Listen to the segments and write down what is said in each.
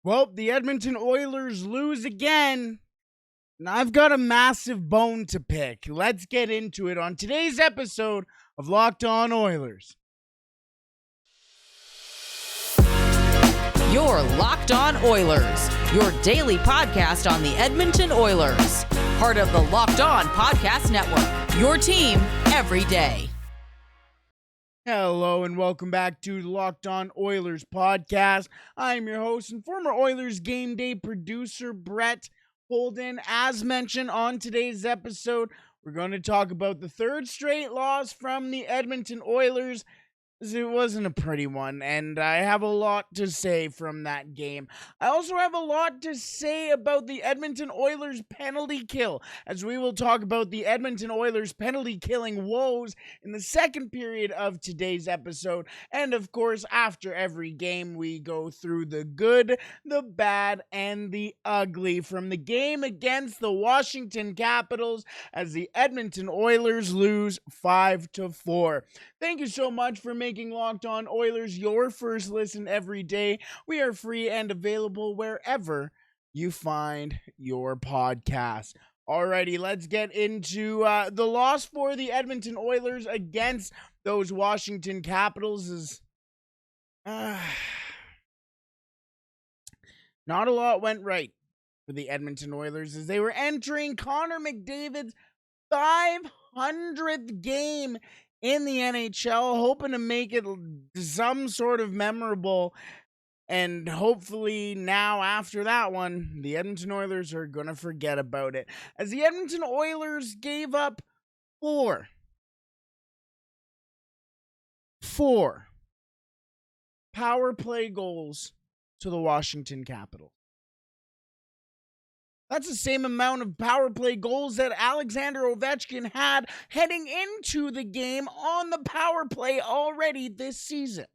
Well, the Edmonton Oilers lose again, and I've got a massive bone to pick. Let's get into it on today's episode of Locked On Oilers. You're Locked On Oilers, your daily podcast on the Edmonton Oilers. Part of the Locked On Podcast Network, your team every day. Hello and welcome back to the Locked On Oilers podcast. I'm your host and former Oilers game day producer, Brett Holden. As mentioned on today's episode, we're going to talk about the third straight loss from the Edmonton Oilers. It wasn't a pretty one, and I have a lot to say from that game. I also have a lot to say about the Edmonton Oilers penalty kill, as we will talk about the Edmonton Oilers penalty killing woes in the second period of today's episode. And of course, after every game, we go through the good, the bad, and the ugly from the game against the Washington Capitals as the Edmonton Oilers lose 5-4. Thank you so much for making Locked On Oilers your first listen every day. We are free and available wherever you find your podcast. Alrighty, let's get into the loss for the Edmonton Oilers against those Washington Capitals. Not a lot went right for the Edmonton Oilers as they were entering Connor McDavid's 500th game in the NHL, hoping to make it some sort of memorable. And hopefully now after that one, the Edmonton Oilers are going to forget about it. As the Edmonton Oilers gave up four power play goals to the Washington Capitals. That's the same amount of power play goals that Alexander Ovechkin had heading into the game on the power play already this season.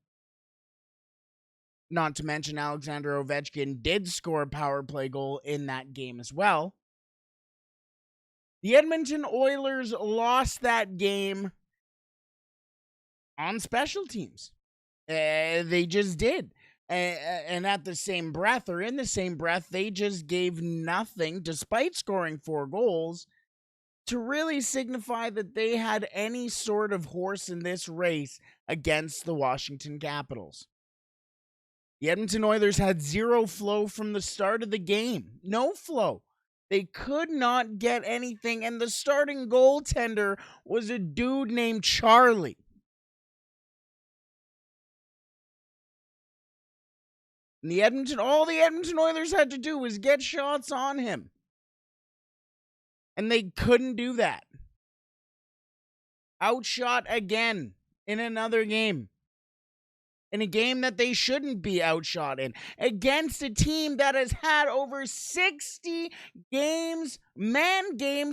Not to mention Alexander Ovechkin did score a power play goal in that game as well. The Edmonton Oilers lost that game on special teams. They just did. And at the same breath, or in the same breath, they just gave nothing, despite scoring 4 goals, to really signify that they had any sort of horse in this race against the Washington Capitals. The Edmonton Oilers had zero flow from the start of the game. No flow. They could not get anything, and the starting goaltender was a dude named Charlie. And all the Edmonton Oilers had to do was get shots on him. And they couldn't do that. Outshot again in another game. In a game that they shouldn't be outshot in. Against a team that has had over 60 games, man game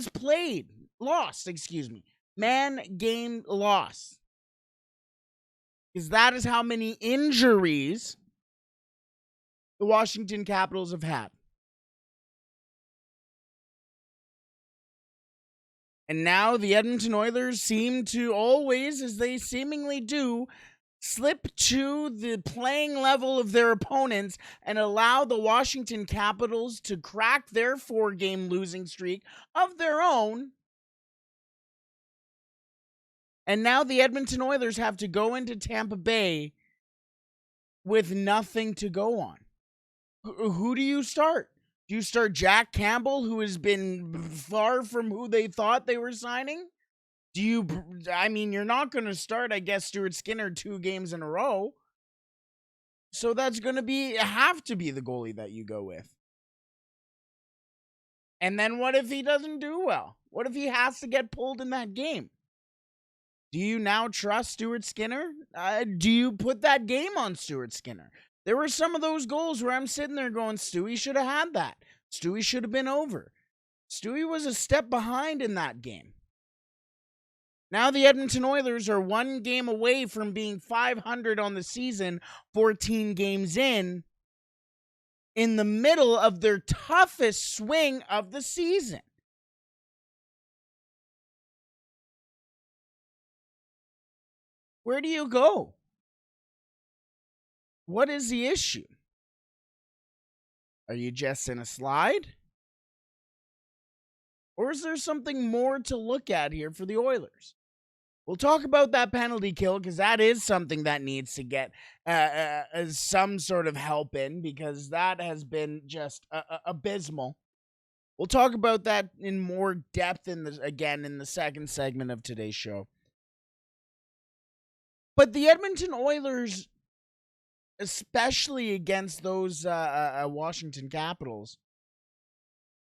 lost. Because that is how many injuries the Washington Capitals have had. And now the Edmonton Oilers seem to always, as they seemingly do, slip to the playing level of their opponents and allow the Washington Capitals to crack their 4-game losing streak of their own. And now the Edmonton Oilers have to go into Tampa Bay with nothing to go on. Who do you start? Do you start Jack Campbell, who has been far from who they thought they were signing? You're not going to start, I guess, Stuart Skinner 2 games in a row. So that's going to have to be the goalie that you go with. And then what if he doesn't do well? What if he has to get pulled in that game? Do you now trust Stuart Skinner? Do you put that game on Stuart Skinner? There were some of those goals where I'm sitting there going, Stewie should have had that. Stewie should have been over. Stewie was a step behind in that game. Now the Edmonton Oilers are 1 game away from being 500 on the season, 14 games in the middle of their toughest swing of the season. Where do you go? What is the issue? Are you just in a slide? Or is there something more to look at here for the Oilers? We'll talk about that penalty kill because that is something that needs to get some sort of help in because that has been just abysmal. We'll talk about that in more depth in the second segment of today's show. But the Edmonton Oilers, especially against those Washington Capitals,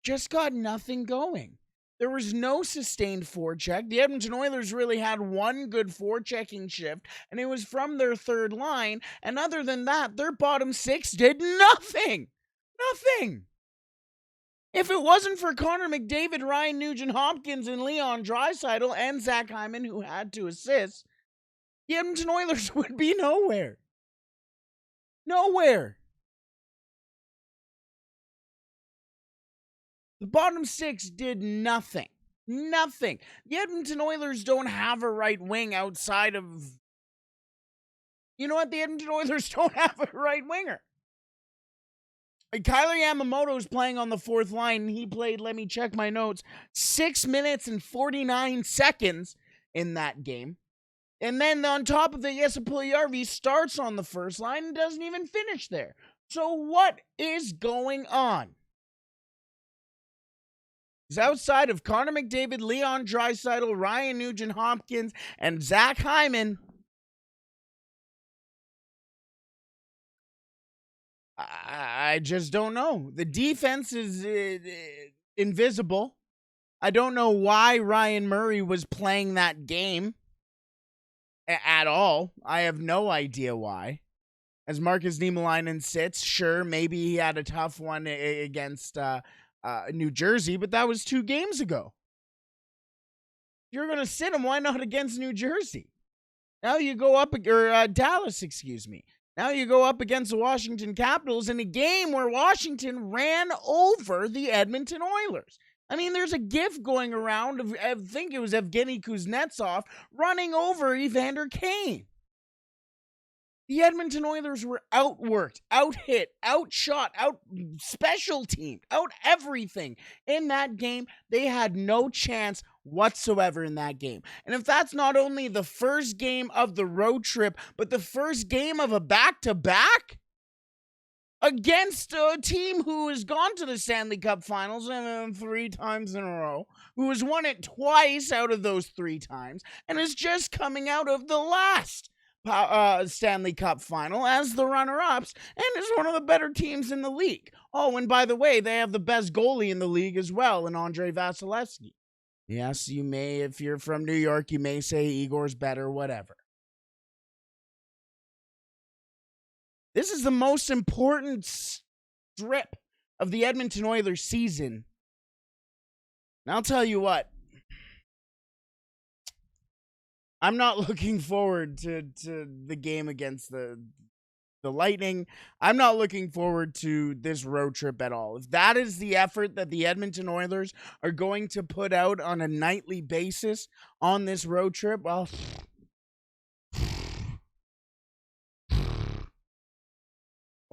just got nothing going. There was no sustained forecheck. The Edmonton Oilers really had one good forechecking shift, and it was from their third line. And other than that, their bottom six did nothing. Nothing. If it wasn't for Connor McDavid, Ryan Nugent-Hopkins, and Leon Draisaitl, and Zach Hyman, who had to assist, the Edmonton Oilers would be nowhere. Nowhere. The bottom six did nothing. Nothing. The Edmonton Oilers don't have a right wing outside of... You know what? The Edmonton Oilers don't have a right winger. Kyler Yamamoto's playing on the fourth line. He played, let me check my notes, 6 minutes and 49 seconds in that game. And then on top of it, Jesse Puljujarvi starts on the first line and doesn't even finish there. So what is going on? Outside of Connor McDavid, Leon Draisaitl, Ryan Nugent-Hopkins, and Zach Hyman, I just don't know. The defense is invisible. I don't know why Ryan Murray was playing that game at all. I have no idea why. As Marcus Niemelainen sits, sure, maybe he had a tough one against... New Jersey, but that was 2 games ago. You're going to sit him, why not against New Jersey? Now you go up, or Dallas, excuse me. Now you go up against the Washington Capitals in a game where Washington ran over the Edmonton Oilers. I mean, there's a gif going around of, I think it was Evgeny Kuznetsov running over Evander Kane. The Edmonton Oilers were outworked, out-hit, outshot, out-special teamed, out everything. In that game, they had no chance whatsoever in that game. And if that's not only the first game of the road trip, but the first game of a back-to-back against a team who has gone to the Stanley Cup Finals 3 times in a row, who has won it twice out of those 3 times, and is just coming out of the last Stanley Cup final as the runner-ups and is one of the better teams in the league. Oh, and by the way, they have the best goalie in the league as well in Andrei Vasilevsky. Yes, you may, if you're from New York, you may say Igor's better, whatever. This is the most important strip of the Edmonton Oilers season. And I'll tell you what, I'm not looking forward to the game against the Lightning. I'm not looking forward to this road trip at all. If that is the effort that the Edmonton Oilers are going to put out on a nightly basis on this road trip, well,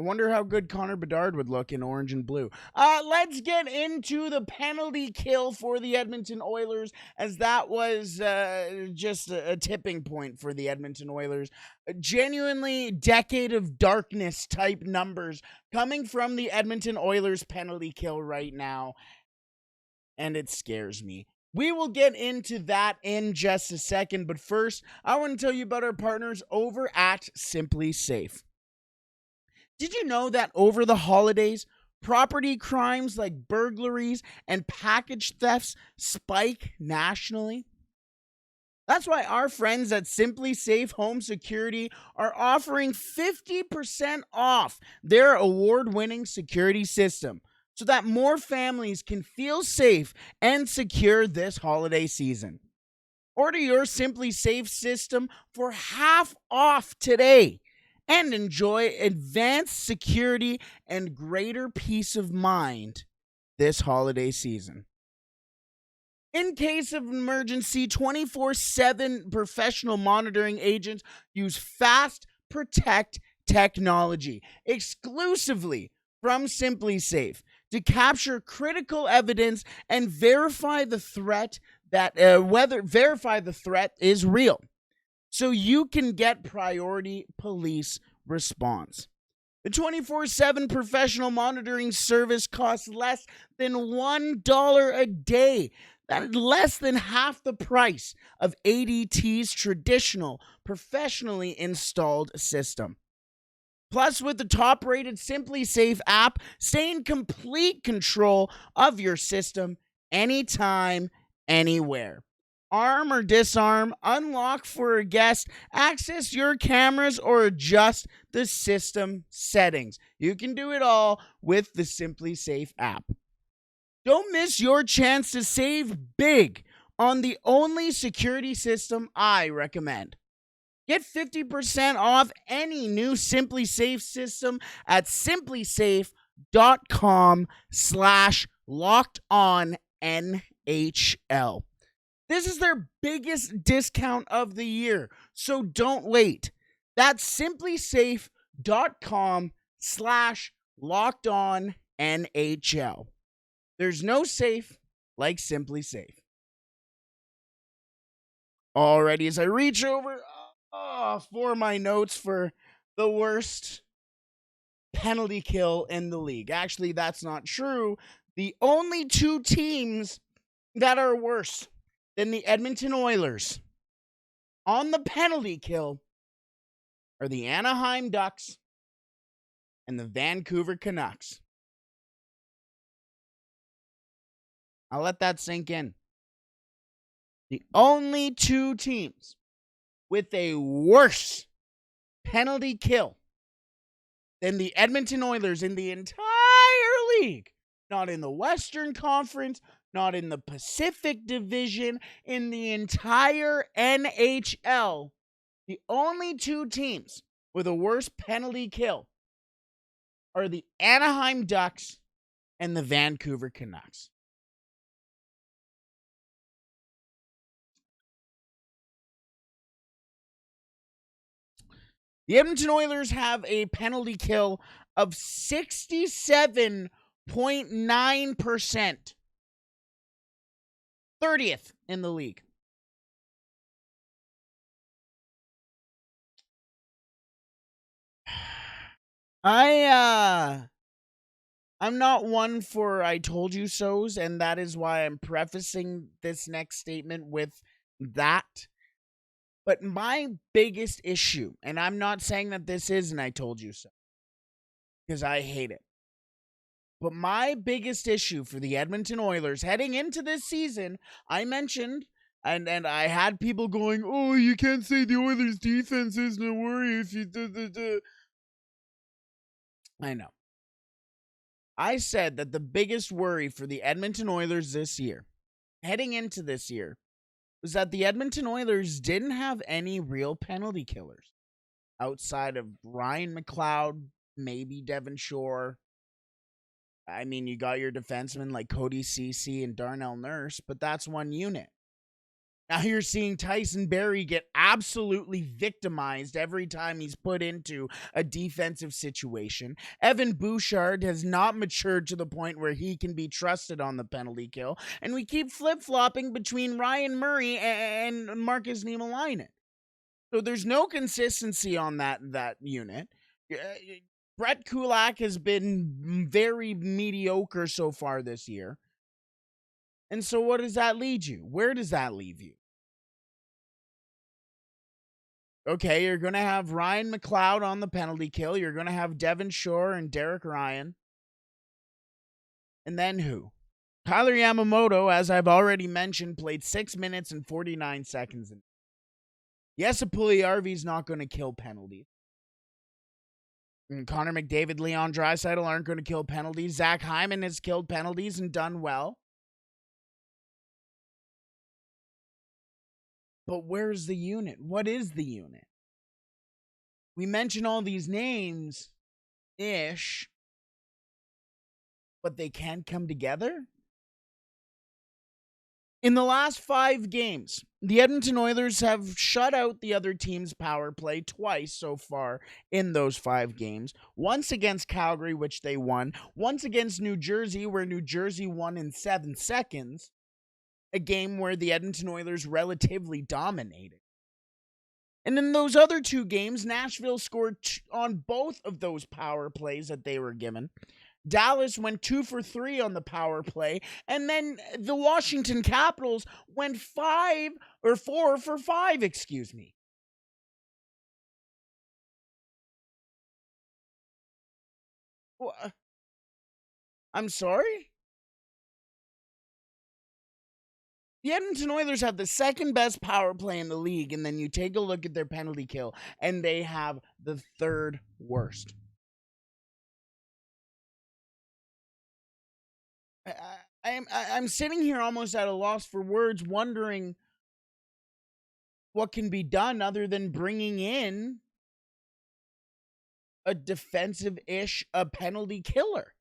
I wonder how good Connor Bedard would look in orange and blue. Let's get into the penalty kill for the Edmonton Oilers, as that was just a tipping point for the Edmonton Oilers. A genuinely decade of darkness type numbers coming from the Edmonton Oilers penalty kill right now, and it scares me. We will get into that in just a second, but first, I want to tell you about our partners over at SimpliSafe. Did you know that over the holidays, property crimes like burglaries and package thefts spike nationally? That's why our friends at SimpliSafe Home Security are offering 50% off their award-winning security system so that more families can feel safe and secure this holiday season. Order your SimpliSafe system for half off today and enjoy advanced security and greater peace of mind this holiday season. In case of emergency, 24/7 professional monitoring agents use Fast Protect technology exclusively from SimpliSafe to capture critical evidence and verify the threat verify the threat is real, so you can get priority police response. The 24/7 professional monitoring service costs less than $1 a day. That is less than half the price of ADT's traditional, professionally installed system. Plus, with the top-rated SimpliSafe app, stay in complete control of your system anytime, anywhere. Arm or disarm, unlock for a guest, access your cameras, or adjust the system settings. You can do it all with the SimpliSafe app. Don't miss your chance to save big on the only security system I recommend. Get 50% off any new SimpliSafe system at simplisafe.com/lockedonnhl. This is their biggest discount of the year, so don't wait. That's simplisafe.com/lockedonnhl. There's no safe like SimpliSafe. Alrighty, as I reach over for my notes for the worst penalty kill in the league. Actually, that's not true. The only two teams that are worse than the Edmonton Oilers on the penalty kill are the Anaheim Ducks and the Vancouver Canucks. I'll let that sink in. The only two teams with a worse penalty kill than the Edmonton Oilers in the entire league, not in the Western Conference, not in the Pacific Division, in the entire NHL, the only two teams with a worse penalty kill are the Anaheim Ducks and the Vancouver Canucks. The Edmonton Oilers have a penalty kill of 67.9%. 30th in the league. I'm not one for I told you so's, and that is why I'm prefacing this next statement with that. But my biggest issue, and I'm not saying that this is an I told you so, because I hate it. But my biggest issue for the Edmonton Oilers heading into this season, I mentioned, and I had people going, oh, you can't say the Oilers defense isn't a worry if you I know. I said that the biggest worry for the Edmonton Oilers this year, heading into this year, was that the Edmonton Oilers didn't have any real penalty killers outside of Ryan McLeod, maybe Devon Shore. I mean, you got your defensemen like Cody Ceci and Darnell Nurse, but that's one unit. Now you're seeing Tyson Barrie get absolutely victimized every time he's put into a defensive situation. Evan Bouchard has not matured to the point where he can be trusted on the penalty kill. And we keep flip-flopping between Ryan Murray and Marcus Niemelainen. So there's no consistency on that unit. Brett Kulak has been very mediocre so far this year. And so what does that lead you? Where does that leave you? Okay, you're going to have Ryan McLeod on the penalty kill. You're going to have Devon Shore and Derek Ryan. And then who? Tyler Yamamoto, as I've already mentioned, played 6 minutes and 49 seconds. Yes, Puljujärvi's not going to kill penalties. And Connor McDavid, Leon Draisaitl aren't going to kill penalties. Zach Hyman has killed penalties and done well. But where's the unit? What is the unit? We mention all these names-ish, but they can't come together? In the last 5 games, the Edmonton Oilers have shut out the other team's power play twice so far in those 5 games. Once against Calgary, which they won. Once against New Jersey, where New Jersey won in 7 seconds. A game where the Edmonton Oilers relatively dominated. And in those other 2 games, Nashville scored on both of those power plays that they were given. Dallas went 2 for 3 on the power play, and then the Washington Capitals went 4 for 5, excuse me. I'm sorry? The Edmonton Oilers have the second best power play in the league, and then you take a look at their penalty kill, and they have the third worst. I'm sitting here almost at a loss for words, wondering what can be done other than bringing in a defensive-ish, a penalty killer.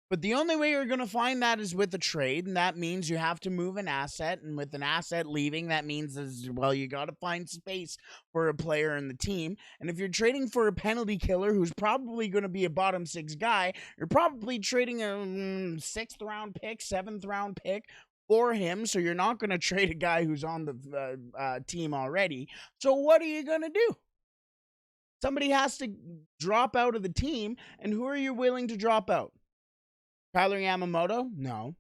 But the only way you're going to find that is with a trade, and that means you have to move an asset, and with an asset leaving, that means, you got to find space for a player in the team. And if you're trading for a penalty killer who's probably going to be a bottom 6 guy, you're probably trading a 6th-round pick, 7th-round pick for him, so you're not going to trade a guy who's on the team already. So what are you going to do? Somebody has to drop out of the team, and who are you willing to drop out? Tyler Yamamoto? No.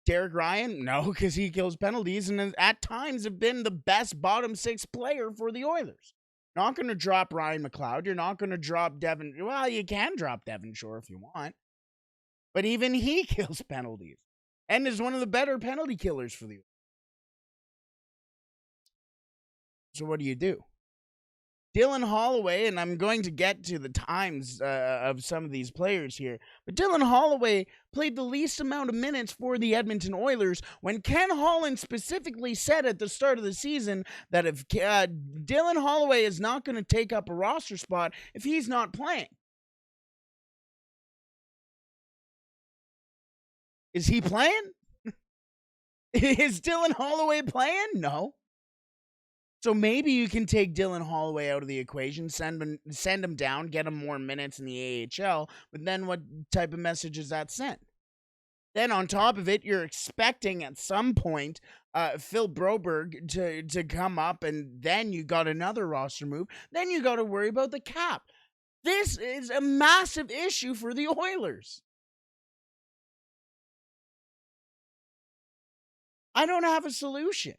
Derek Ryan? No, because he kills penalties and at times have been the best bottom 6 player for the Oilers. Not going to drop Ryan McLeod. You're not going to drop Devin. Well, you can drop Devin Shore if you want. But even he kills penalties and is one of the better penalty killers for the Oilers. So what do you do? Dylan Holloway, and I'm going to get to the times of some of these players here, but Dylan Holloway played the least amount of minutes for the Edmonton Oilers when Ken Holland specifically said at the start of the season that if Dylan Holloway is not going to take up a roster spot if he's not playing. Is he playing? Is Dylan Holloway playing? No. So maybe you can take Dylan Holloway out of the equation, send him down, get him more minutes in the AHL, but then what type of message is that sent? Then on top of it, you're expecting at some point Phil Broberg to come up, and then you got another roster move. Then you got to worry about the cap. This is a massive issue for the Oilers. I don't have a solution.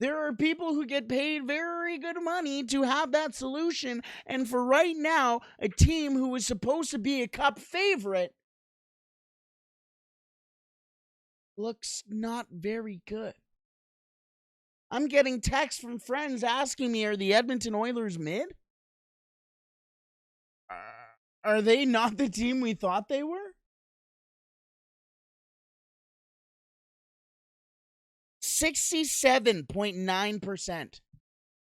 There are people who get paid very good money to have that solution. And for right now, a team who was supposed to be a cup favorite looks not very good. I'm getting texts from friends asking me, are the Edmonton Oilers mid? Are they not the team we thought they were? 67.9%.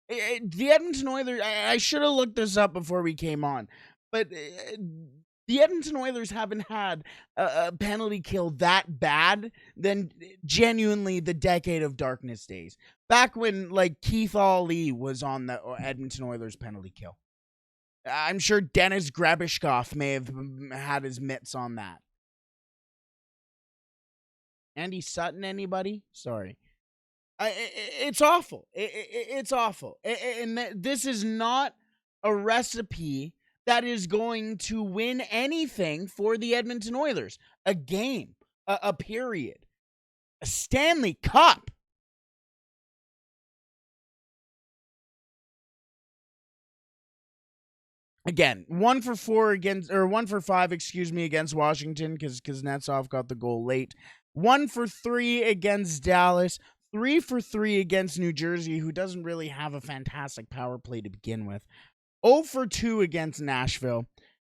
The Edmonton Oilers, I should have looked this up before we came on, but the Edmonton Oilers haven't had a penalty kill that bad than genuinely the Decade of Darkness days. Back when, Keith Ali was on the Edmonton Oilers penalty kill. I'm sure Dennis Grebishkov may have had his mitts on that. Andy Sutton, anybody? Sorry. It's awful. It's awful. And this is not a recipe that is going to win anything for the Edmonton Oilers. A game, a period, a Stanley Cup. Again, 1 for 5, against Washington because Kuznetsov got the goal late. 1 for 3 against Dallas. 3 for 3 against New Jersey, who doesn't really have a fantastic power play to begin with. 0 for 2 against Nashville.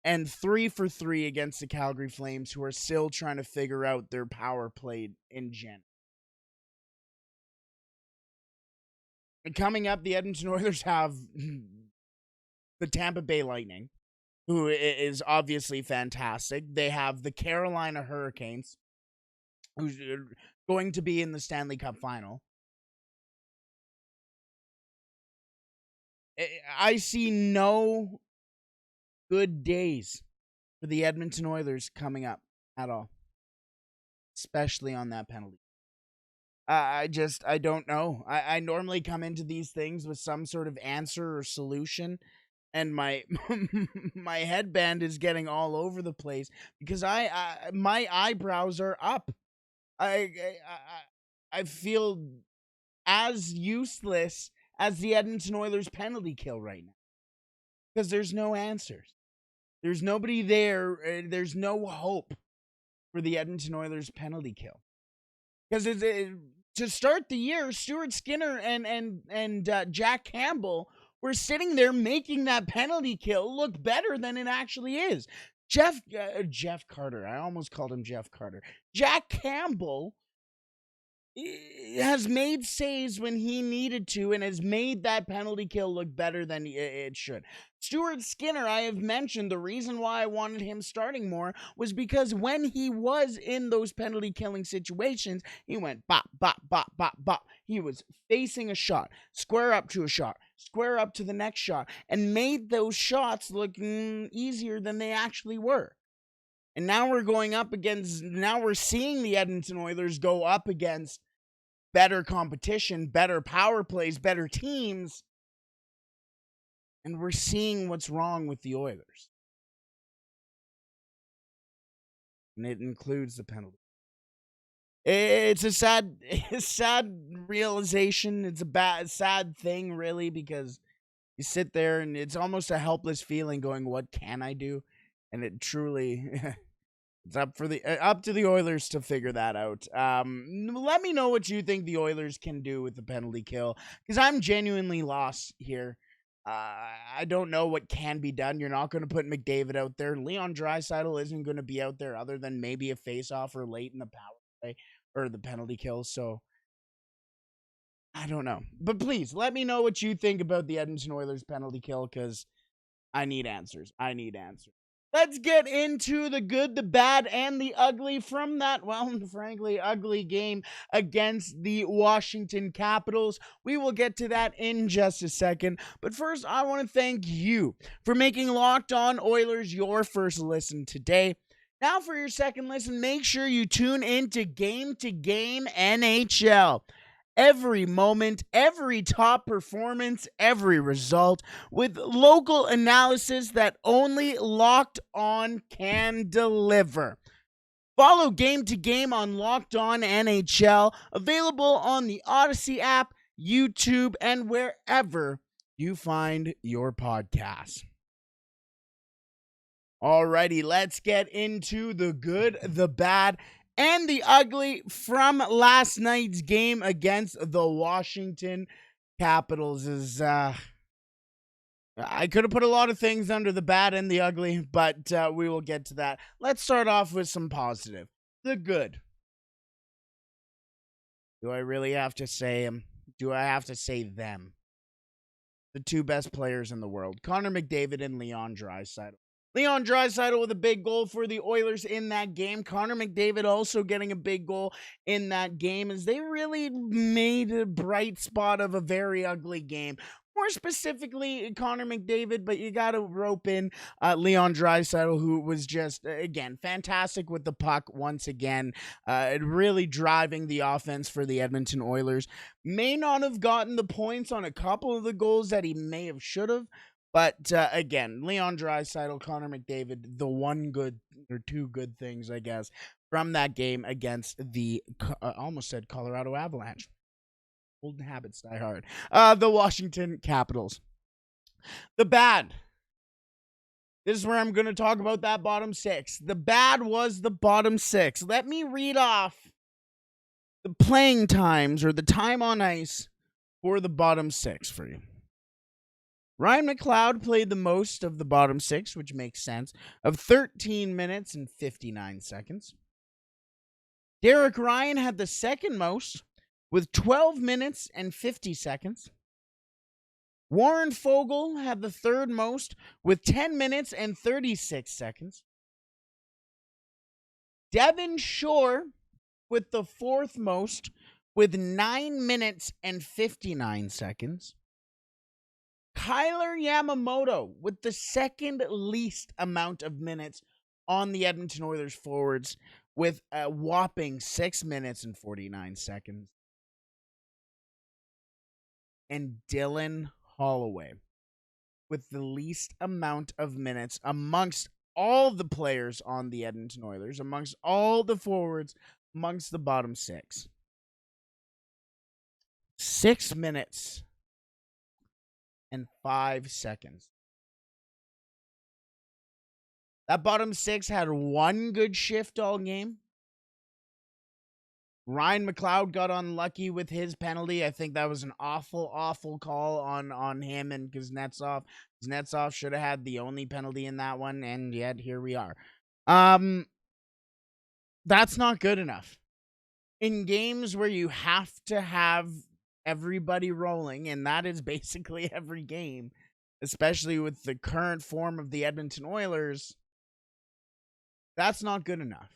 And 3 for 3 against the Calgary Flames, who are still trying to figure out their power play in general. And coming up, the Edmonton Oilers have the Tampa Bay Lightning, who is obviously fantastic. They have the Carolina Hurricanes, who's going to be in the Stanley Cup final. I see no good days for the Edmonton Oilers coming up at all, especially on that penalty. I don't know. I normally come into these things with some sort of answer or solution, and my my headband is getting all over the place because my eyebrows are up. I I feel as useless as the Edmonton Oilers penalty kill right now because there's no answers. There's nobody there. There's no hope for the Edmonton Oilers penalty kill. Because to start the year, Stuart Skinner and Jack Campbell were sitting there making that penalty kill look better than it actually is. Jeff Carter. I almost called him Jeff Carter. Jack Campbell has made saves when he needed to and has made that penalty kill look better than it should. Stuart Skinner, I have mentioned, the reason why I wanted him starting more was because when he was in those penalty killing situations, he went bop, bop, bop, bop, bop. He was facing a shot, square up to a shot, square up to the next shot, and made those shots look easier than they actually were. And now we're seeing the Edmonton Oilers go up against better competition, better power plays, better teams. And we're seeing what's wrong with the Oilers. And it includes the penalty. It's a sad realization. It's a sad thing, really, because you sit there and it's almost a helpless feeling going, what can I do? And it truly, it's up to the Oilers to figure that out. Let me know what you think the Oilers can do with the penalty kill, because I'm genuinely lost here. I don't know what can be done. You're not going to put McDavid out there. Leon Draisaitl isn't going to be out there other than maybe a face-off or late in the power play or the penalty kill. So I don't know. But please let me know what you think about the Edmonton Oilers penalty kill, because I need answers. Let's get into the good, the bad, and the ugly from that, well, frankly, ugly game against the Washington Capitals. We will get to that in just a second. But first, I want to thank you for making Locked On Oilers your first listen today. Now for your second listen, make sure you tune in to Game NHL. Every moment, every top performance, every result, with local analysis that only Locked On can deliver. Follow Game to Game on Locked On NHL, available on the Odyssey app, YouTube, and wherever you find your podcasts. Alrighty, let's get into the good, the bad, and the ugly from last night's game against the Washington Capitals. I could have put a lot of things under the bad and the ugly, but we will get to that. Let's start off with some positive. The good. Do I really have to say them? Do I have to say them? The two best players in the world, Connor McDavid and Leon Draisaitl. Leon Draisaitl with a big goal for the Oilers in that game. Connor McDavid also getting a big goal in that game, as they really made a bright spot of a very ugly game. More specifically, Connor McDavid, but you got to rope in Leon Draisaitl, who was just, again, fantastic with the puck once again, really driving the offense for the Edmonton Oilers. May not have gotten the points on a couple of the goals that he may have should have, but again, Leon Draisaitl, Connor McDavid, the one good or two good things, I guess, from that game against the, almost said Colorado Avalanche. Old habits die hard. The Washington Capitals. The bad. This is where I'm going to talk about that bottom six. The bad was the bottom six. Let me read off the playing times or the time on ice for the bottom six for you. Ryan McLeod played the most of the bottom six, which makes sense, of 13 minutes and 59 seconds. Derek Ryan had the second most, with 12 minutes and 50 seconds. Warren Foegele had the third most, with 10 minutes and 36 seconds. Devin Shore with the fourth most with 9 minutes and 59 seconds. Kyler Yamamoto with the second least amount of minutes on the Edmonton Oilers forwards with a whopping 6 minutes and 49 seconds. And Dylan Holloway with the least amount of minutes amongst all the players on the Edmonton Oilers, amongst all the forwards, amongst the bottom six. 6 minutes and 5 seconds. That bottom six had one good shift all game. Ryan McLeod got unlucky with his penalty. I think that was an awful call on him and Kuznetsov. Kuznetsov should have had the only penalty in that one, and yet here we are. That's not good enough. In games where you have to have everybody rolling, and that is basically every game, especially with the current form of the Edmonton Oilers, that's not good enough.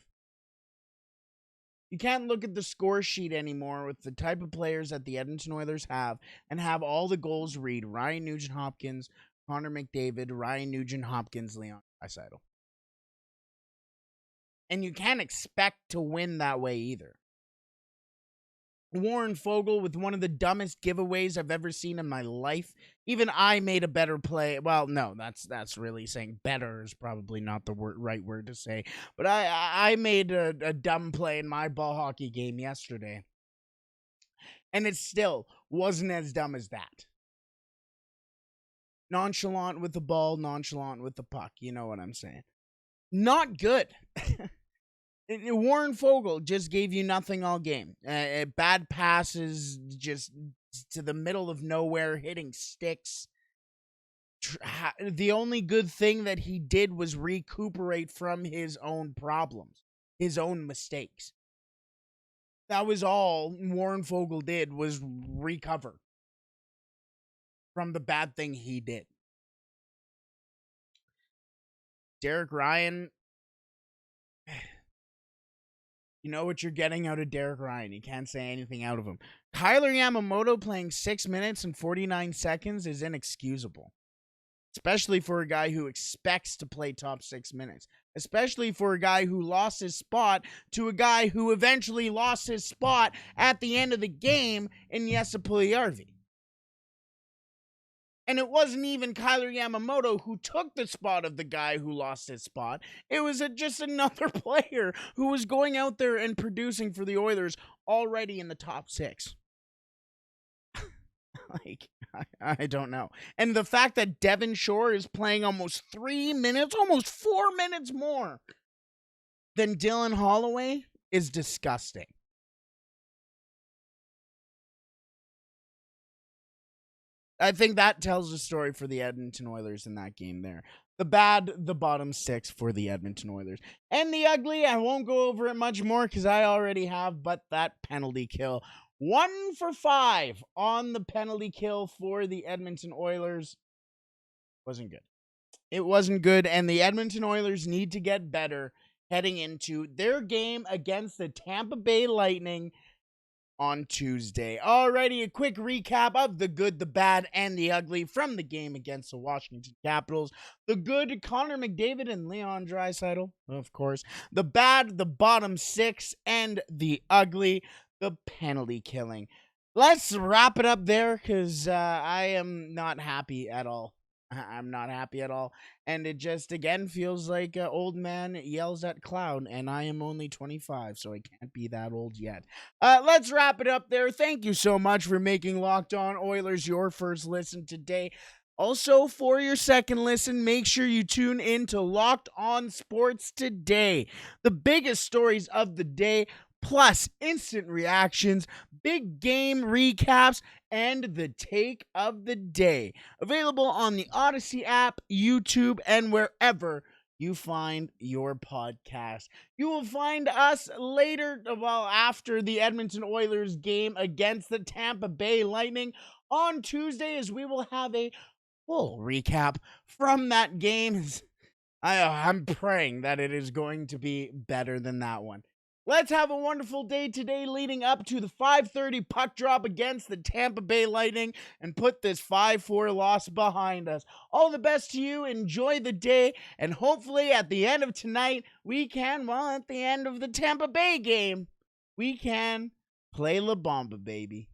You can't look at the score sheet anymore with the type of players that the Edmonton Oilers have and have all the goals read Ryan Nugent-Hopkins, Connor McDavid, Ryan Nugent-Hopkins, Leon Draisaitl. And you can't expect to win that way either. Warren Fogle with one of the dumbest giveaways I've ever seen in my life. Even I made a better play. Well, no, that's really saying better is probably not the right word to say. But I made a dumb play in my ball hockey game yesterday. And it still wasn't as dumb as that. Nonchalant with the ball, nonchalant with the puck. You know what I'm saying. Not good. Warren Fogle just gave you nothing all game. Bad passes, just to the middle of nowhere, hitting sticks. The only good thing that he did was recuperate from his own problems, his own mistakes. That was all Warren Fogle did, was recover from the bad thing he did. Derek Ryan, you know what you're getting out of Derek Ryan. You can't say anything out of him. Kyler Yamamoto playing 6 minutes and 49 seconds is inexcusable. Especially for a guy who expects to play top 6 minutes. Especially for a guy who lost his spot to a guy who eventually lost his spot at the end of the game in Jesse Puljujarvi. And it wasn't even Kyler Yamamoto who took the spot of the guy who lost his spot. It was just another player who was going out there and producing for the Oilers already in the top 6. I don't know. And the fact that Devin Shore is playing almost 3 minutes, almost 4 minutes more than Dylan Holloway is disgusting. I think that tells the story for the Edmonton Oilers in that game there. The bad, the bottom 6 for the Edmonton Oilers. And the ugly, I won't go over it much more because I already have, but that penalty kill. 1 for 5 on the penalty kill for the Edmonton Oilers. Wasn't good. It wasn't good, and the Edmonton Oilers need to get better heading into their game against the Tampa Bay Lightning on Tuesday. Alrighty, a quick recap of the good, the bad, and the ugly from the game against the Washington Capitals. The good, Connor McDavid and Leon Draisaitl, of course. The bad, the bottom 6, and the ugly, the penalty killing. Let's wrap it up there because I am not happy at all. I'm not happy at all. And it just, again, feels like an old man yells at clown, and I am only 25, so I can't be that old yet. Let's wrap it up there. Thank you so much for making Locked On Oilers your first listen today. Also, for your second listen, make sure you tune in to Locked On Sports Today. The biggest stories of the day, plus instant reactions, big game recaps, and the take of the day. Available on the Odyssey app, YouTube, and wherever you find your podcast. You will find us later, after the Edmonton Oilers game against the Tampa Bay Lightning on Tuesday, as we will have a full recap from that game. I'm praying that it is going to be better than that one. Let's have a wonderful day today leading up to the 5:30 puck drop against the Tampa Bay Lightning and put this 5-4 loss behind us. All the best to you. Enjoy the day. And hopefully at the end of tonight, at the end of the Tampa Bay game, we can play La Bamba, baby.